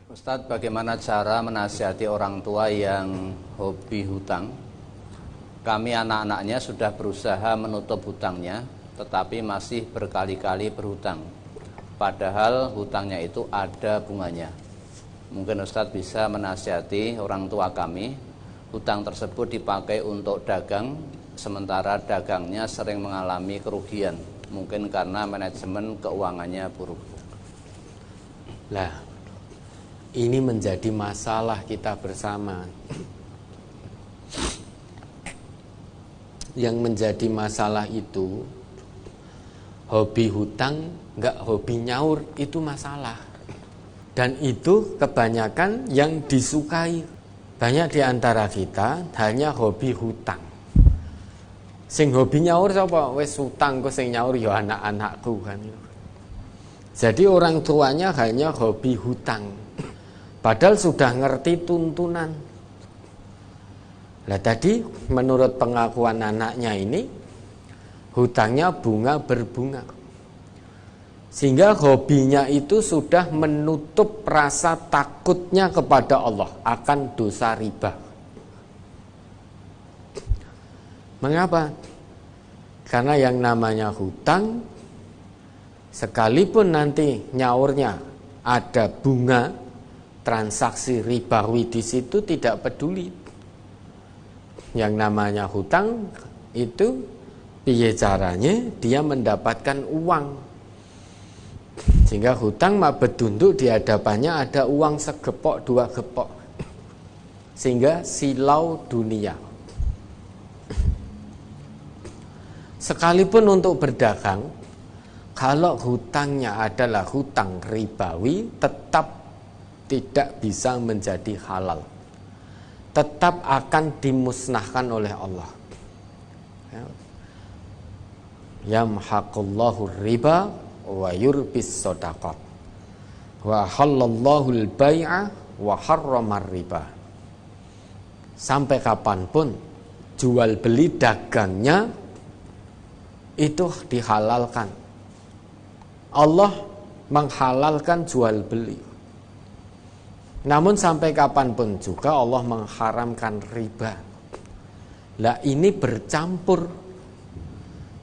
Ustadz, bagaimana cara menasihati orang tua yang hobi hutang? Kami anak-anaknya sudah berusaha menutup hutangnya, tetapi masih berkali-kali berhutang. Padahal hutangnya itu ada bunganya. Mungkin Ustadz bisa menasihati orang tua kami. Hutang tersebut dipakai untuk dagang, sementara dagangnya sering mengalami kerugian. Mungkin karena manajemen keuangannya buruk. Lah, ini menjadi masalah kita bersama. Yang menjadi masalah itu hobi hutang, enggak hobi nyaur, itu masalah. Dan itu kebanyakan yang disukai. Banyak di antara kita hanya hobi hutang. Sing hobi nyaur sapa? Wis hutang kok sing nyaur ya anak-anakku kan. Jadi orang tuanya hanya hobi hutang. Padahal sudah ngerti tuntunan. Nah tadi menurut pengakuan anaknya ini, hutangnya bunga berbunga. Sehingga hobinya itu sudah menutup rasa takutnya kepada Allah akan dosa riba. Mengapa? Karena yang namanya hutang, sekalipun nanti nyaurnya ada bunga, transaksi ribawi di situ tidak peduli. Yang namanya hutang itu piye caranya dia mendapatkan uang. Sehingga hutang mah bedunduk di hadapannya ada uang segepok dua gepok. Sehingga silau dunia. Sekalipun untuk berdagang, kalau hutangnya adalah hutang ribawi, tetap tidak bisa menjadi halal, tetap akan dimusnahkan oleh Allah. Yamhaqullahu riba wa yurbis shadaqat wa halallahu al-bai'a wa harramar riba. Sampai kapanpun jual beli dagangnya itu dihalalkan. Allah menghalalkan jual beli. Namun sampai kapanpun juga Allah mengharamkan riba. Lah ini bercampur.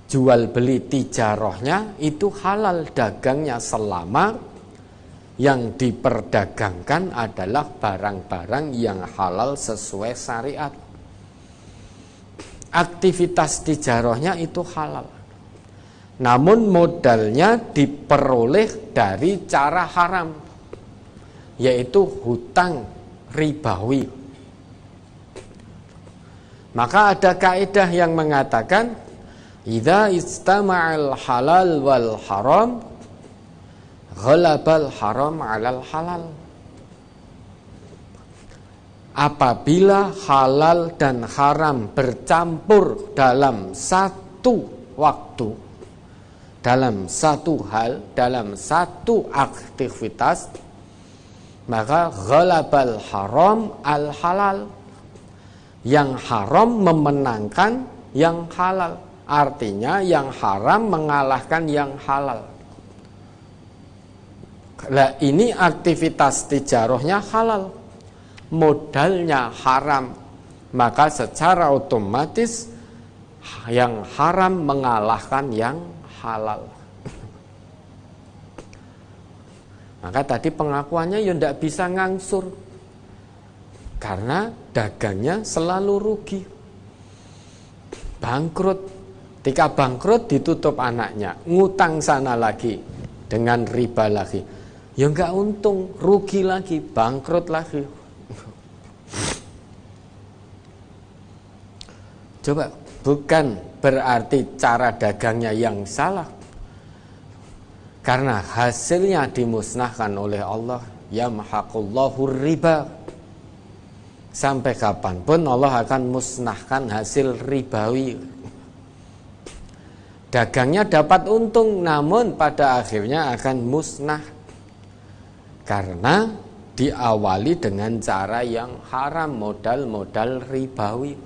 Jual beli tijarahnya itu halal dagangnya selama yang diperdagangkan adalah barang-barang yang halal sesuai syariat. Aktivitas tijarahnya itu halal. Namun modalnya diperoleh dari cara haram, yaitu hutang ribawi. Maka ada kaidah yang mengatakan idza istama'al halal wal haram ghalabal haram 'alal halal. Apabila halal dan haram bercampur dalam satu waktu, dalam satu hal, dalam satu aktivitas, maka ghalabal haram al halal. Yang haram memenangkan yang halal. Artinya yang haram mengalahkan yang halal. Nah, ini aktivitas tijarahnya halal, modalnya haram, maka secara otomatis yang haram mengalahkan yang halal. Maka tadi pengakuannya ya tidak bisa ngangsur, karena dagangnya selalu rugi, bangkrut. Ketika bangkrut ditutup anaknya, ngutang sana lagi dengan riba lagi, ya enggak untung, rugi lagi, bangkrut lagi. Coba, bukan berarti cara dagangnya yang salah, karena hasilnya dimusnahkan oleh Allah. Yamhaqullahu riba. Sampai kapanpun Allah akan musnahkan hasil ribawi. Dagangnya dapat untung, namun pada akhirnya akan musnah, karena diawali dengan cara yang haram, modal-modal ribawi.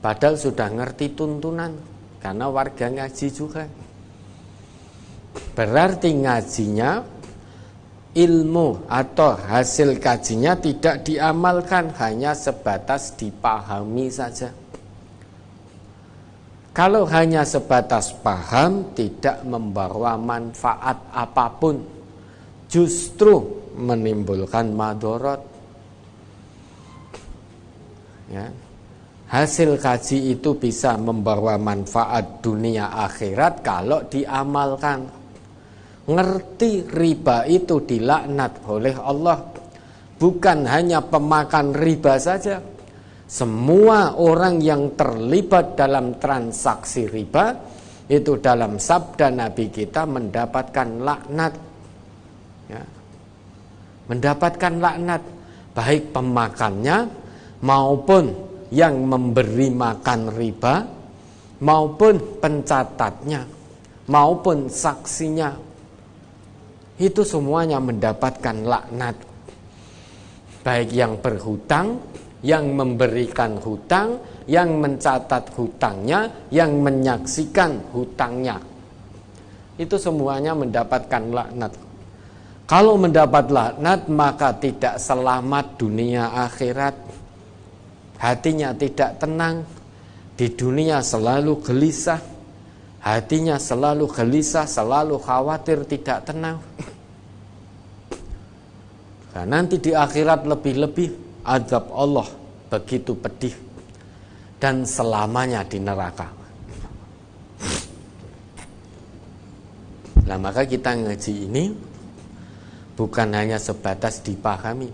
Padahal sudah ngerti tuntunan, karena warga ngaji juga. Berarti ngajinya ilmu atau hasil kajinya tidak diamalkan, hanya sebatas dipahami saja. Kalau hanya sebatas paham, tidak membawa manfaat apapun, justru menimbulkan madorot. Ya. Hasil kaji itu bisa membawa manfaat dunia akhirat kalau diamalkan. Ngerti riba itu dilaknat oleh Allah. Bukan hanya pemakan riba saja. Semua orang yang terlibat dalam transaksi riba itu dalam sabda Nabi kita mendapatkan laknat. Ya. Mendapatkan laknat, baik pemakannya maupun yang memberi makan riba, maupun pencatatnya, maupun saksinya. Itu semuanya mendapatkan laknat. Baik yang berhutang, yang memberikan hutang, yang mencatat hutangnya, yang menyaksikan hutangnya. Itu semuanya mendapatkan laknat. Kalau mendapat laknat, maka tidak selamat dunia akhirat. Hatinya tidak tenang. Di dunia selalu gelisah. Hatinya selalu gelisah, selalu khawatir, tidak tenang. Nah, nanti di akhirat lebih-lebih azab Allah begitu pedih dan selamanya di neraka. Nah, maka kita ngaji ini bukan hanya sebatas dipahami.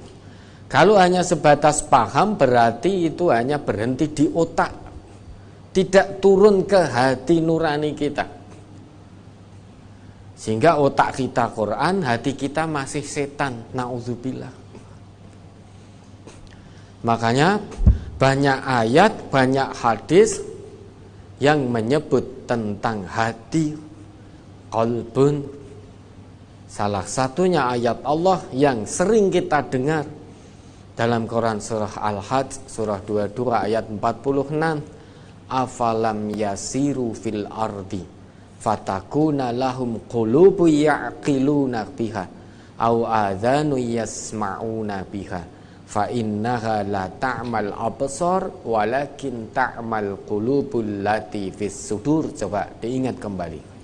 Kalau hanya sebatas paham berarti itu hanya berhenti di otak, tidak turun ke hati nurani kita. Sehingga otak kita Quran, hati kita masih setan, na'udzubillah. Makanya banyak ayat, banyak hadis yang menyebut tentang hati, qalbun. Salah satunya ayat Allah yang sering kita dengar dalam Quran surah Al-Hajj surah 22 ayat 46. Afalam yasiru fil ardi fatakuna lahum qulubu ya'qiluna biha au adhanu yasma'una biha fa innaha la ta'mal absar walakin ta'mal qulubul lati fis sudur. Coba diingat kembali.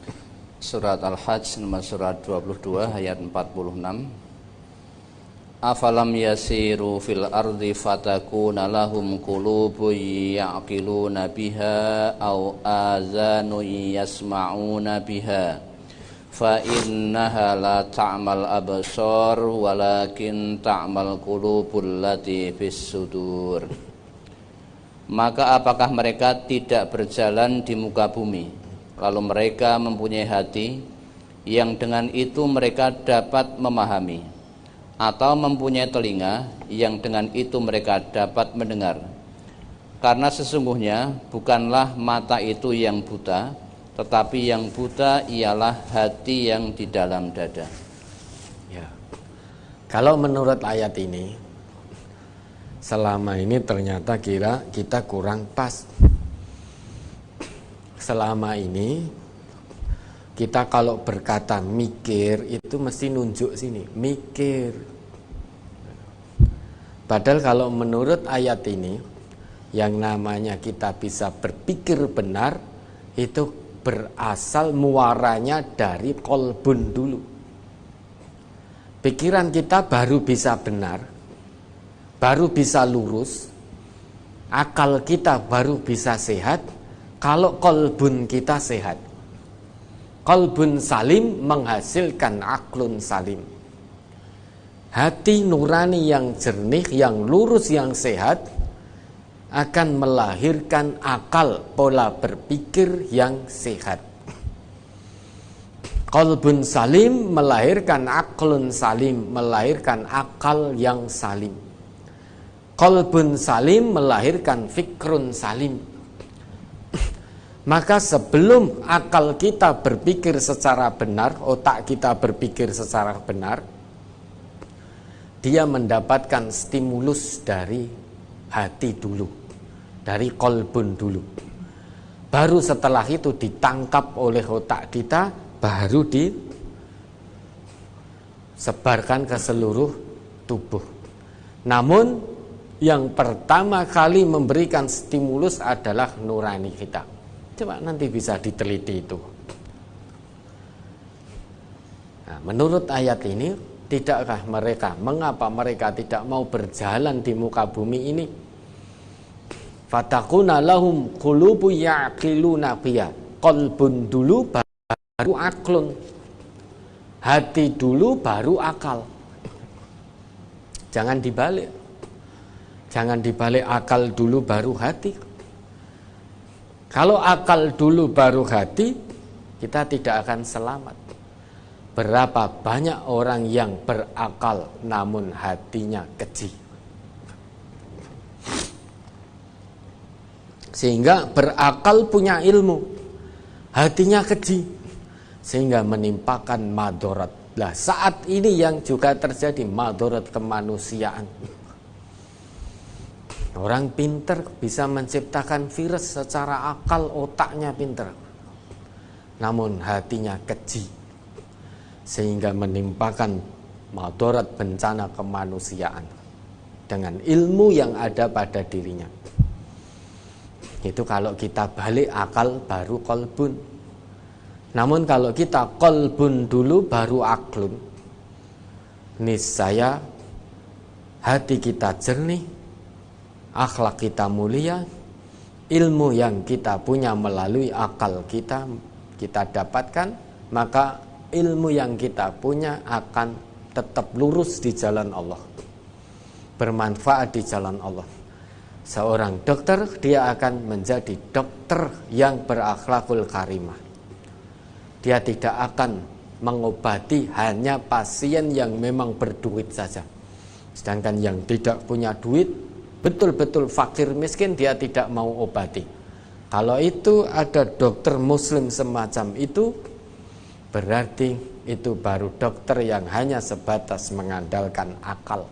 Surat Al-Hajj nomor surat 22 ayat 46. Afalam yasiru fil ardi fatakuna lahum qulubun ya'qiluna biha aw azanu yasma'una biha fa innaha la ta'mal absar walakin ta'mal qulubul lati fis sudur. Maka apakah mereka tidak berjalan di muka bumi, lalu mereka mempunyai hati yang dengan itu mereka dapat memahami, atau mempunyai telinga yang dengan itu mereka dapat mendengar. Karena sesungguhnya bukanlah mata itu yang buta, tetapi yang buta ialah hati yang di dalam dada. Ya. Kalau menurut ayat ini, selama ini ternyata kita kurang pas. Selama ini kita kalau berkata mikir itu mesti nunjuk sini, mikir. Padahal kalau menurut ayat ini, yang namanya kita bisa berpikir benar itu berasal muaranya dari qalbun dulu. Pikiran kita baru bisa benar, baru bisa lurus, akal kita baru bisa sehat kalau qalbun kita sehat. Qalbun salim menghasilkan aklun salim. Hati nurani yang jernih, yang lurus, yang sehat akan melahirkan akal, pola berpikir yang sehat. Qalbun salim melahirkan aklun salim, melahirkan akal yang salim. Qalbun salim melahirkan fikrun salim. Maka sebelum akal kita berpikir secara benar, otak kita berpikir secara benar, dia mendapatkan stimulus dari hati dulu, dari qalbun dulu. Baru setelah itu ditangkap oleh otak kita, baru sebarkan ke seluruh tubuh. Namun yang pertama kali memberikan stimulus adalah nurani kita. Coba nanti bisa diteliti itu. Nah, menurut ayat ini, tidakkah mengapa mereka tidak mau berjalan di muka bumi ini? Fatakuna lahum qulubu ya'qiluna biha. Qalbun dulu baru aklun. Hati dulu baru akal. Jangan dibalik. Jangan dibalik, akal dulu baru hati. Kalau akal dulu baru hati, kita tidak akan selamat. Berapa banyak orang yang berakal namun hatinya keji. Sehingga berakal punya ilmu, hatinya keji, sehingga menimpakan madharat. Lah saat ini yang juga terjadi madharat kemanusiaan. Orang pinter bisa menciptakan virus secara akal, otaknya pinter, namun hatinya keji, sehingga menimpakan madharat bencana kemanusiaan dengan ilmu yang ada pada dirinya. Itu kalau kita balik akal baru qalbun. Namun kalau kita qalbun dulu baru aklun, niscaya hati kita jernih, akhlak kita mulia, ilmu yang kita punya melalui akal kita dapatkan, maka ilmu yang kita punya akan tetap lurus di jalan Allah, bermanfaat di jalan Allah. Seorang dokter, dia akan menjadi dokter yang berakhlakul karimah. Dia tidak akan mengobati hanya pasien yang memang berduit saja. Sedangkan yang tidak punya duit, betul-betul fakir miskin, dia tidak mau obati. Kalau itu ada dokter muslim semacam itu, berarti itu baru dokter yang hanya sebatas mengandalkan akal.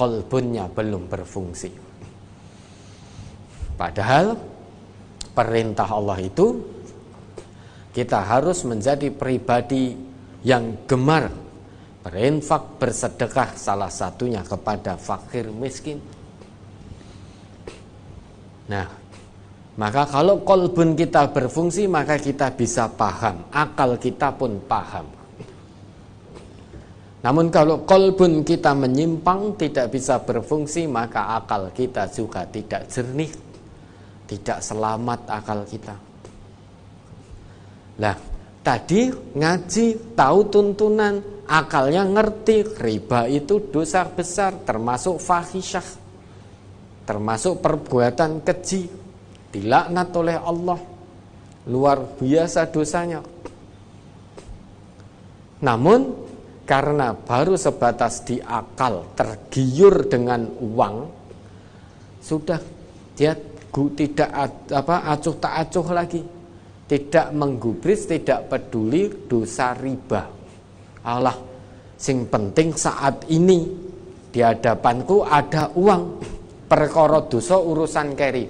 Qalbunnya belum berfungsi. Padahal perintah Allah itu, kita harus menjadi pribadi yang gemar berinfak, bersedekah, salah satunya kepada fakir miskin. Nah, maka kalau qalbun kita berfungsi, maka kita bisa paham, akal kita pun paham. Namun kalau qalbun kita menyimpang, tidak bisa berfungsi, maka akal kita juga tidak jernih, tidak selamat akal kita. Lah, tadi ngaji, tahu tuntunan, akalnya ngerti, riba itu dosa besar, termasuk fahisyah, termasuk perbuatan keji, dilaknat oleh Allah, luar biasa dosanya. Namun karena baru sebatas di akal, tergiur dengan uang, sudah dia tidak acuh tak acuh lagi, tidak menggubris, tidak peduli dosa riba. Allah, sing penting saat ini di hadapanku ada uang, perkara dosa urusan keri.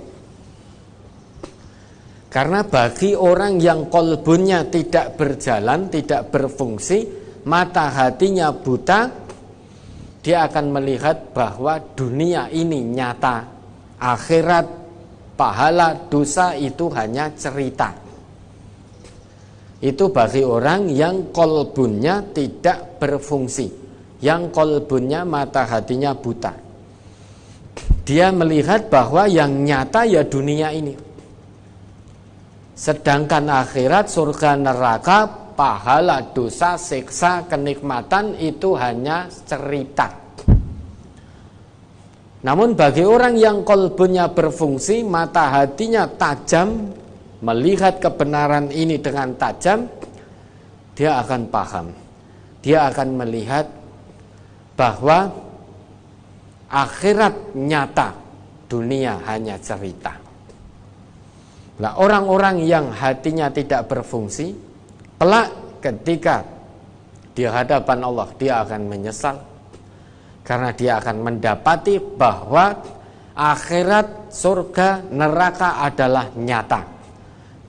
Karena bagi orang yang kolbunnya tidak berjalan, tidak berfungsi, mata hatinya buta, dia akan melihat bahwa dunia ini nyata, akhirat, pahala, dosa itu hanya cerita. Itu bagi orang yang kolbunnya tidak berfungsi, yang kolbunnya, mata hatinya buta. Dia melihat bahwa yang nyata ya dunia ini. Sedangkan akhirat, surga, neraka, pahala, dosa, siksa, kenikmatan itu hanya cerita. Namun bagi orang yang kolbunya berfungsi, mata hatinya tajam, melihat kebenaran ini dengan tajam, dia akan paham. Dia akan melihat bahwa akhirat nyata, dunia hanya cerita. Nah, orang-orang yang hatinya tidak berfungsi, kelak ketika di hadapan Allah dia akan menyesal. Karena dia akan mendapati bahwa akhirat, surga, neraka adalah nyata.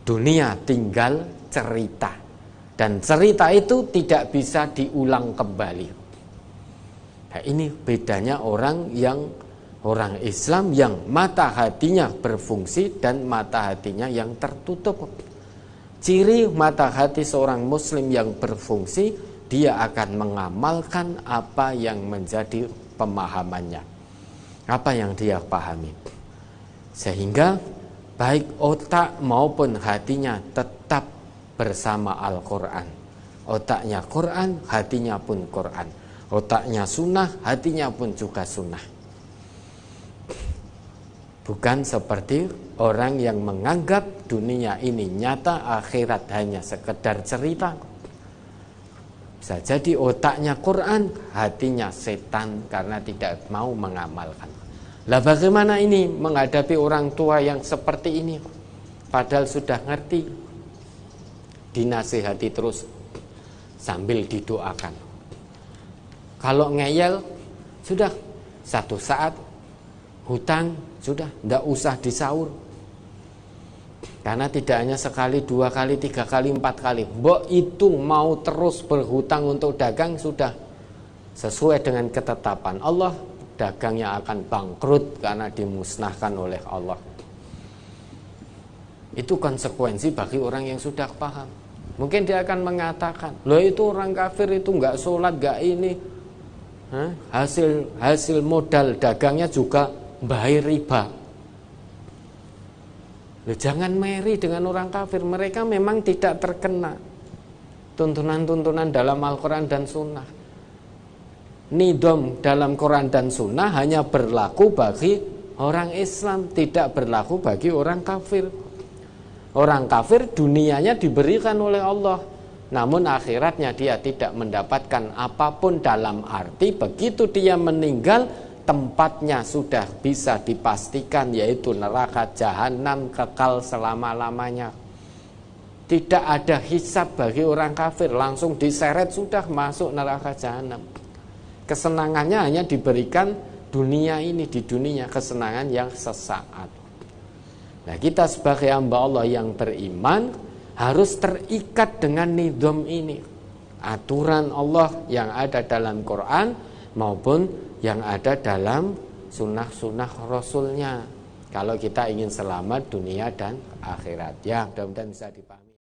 Dunia tinggal cerita. Dan cerita itu tidak bisa diulang kembali. Nah, ini bedanya orang Islam yang mata hatinya berfungsi dan mata hatinya yang tertutup. Ciri mata hati seorang muslim yang berfungsi, dia akan mengamalkan apa yang menjadi pemahamannya, apa yang dia pahami. Sehingga baik otak maupun hatinya tetap bersama Al-Quran. Otaknya Quran, hatinya pun Quran. Otaknya sunnah, hatinya pun juga sunnah. Bukan seperti orang yang menganggap dunia ini nyata, akhirat hanya sekedar cerita. Bisa jadi otaknya Quran, hatinya setan karena tidak mau mengamalkan. Lah bagaimana ini menghadapi orang tua yang seperti ini? Padahal sudah ngerti, dinasihati terus sambil didoakan. Kalau ngeyel, sudah satu saat hutang, sudah tidak usah disaur. Karena tidak hanya sekali, 2 kali, 3 kali, 4 kali. Mbok itu mau terus berhutang untuk dagang, sudah sesuai dengan ketetapan Allah, dagangnya akan bangkrut karena dimusnahkan oleh Allah. Itu konsekuensi bagi orang yang sudah paham. Mungkin dia akan mengatakan, loh itu orang kafir itu nggak sholat, nggak ini, hasil modal dagangnya juga bayar riba. Loh, jangan meri dengan orang kafir, mereka memang tidak terkena tuntunan-tuntunan dalam Al-Quran dan Sunnah. Nidom dalam Quran dan Sunnah hanya berlaku bagi orang Islam, tidak berlaku bagi orang kafir. Orang kafir dunianya diberikan oleh Allah, namun akhiratnya dia tidak mendapatkan apapun, dalam arti begitu dia meninggal tempatnya sudah bisa dipastikan, yaitu neraka jahanam kekal selama-lamanya. Tidak ada hisab bagi orang kafir, langsung diseret sudah masuk neraka jahanam. Kesenangannya hanya diberikan dunia ini, di dunia kesenangan yang sesaat. Nah, kita sebagai hamba Allah yang beriman harus terikat dengan nidom ini, aturan Allah yang ada dalam Quran maupun yang ada dalam sunnah-sunnah Rasulnya, kalau kita ingin selamat dunia dan akhirat. Ya, mudah-mudahan bisa dipahami.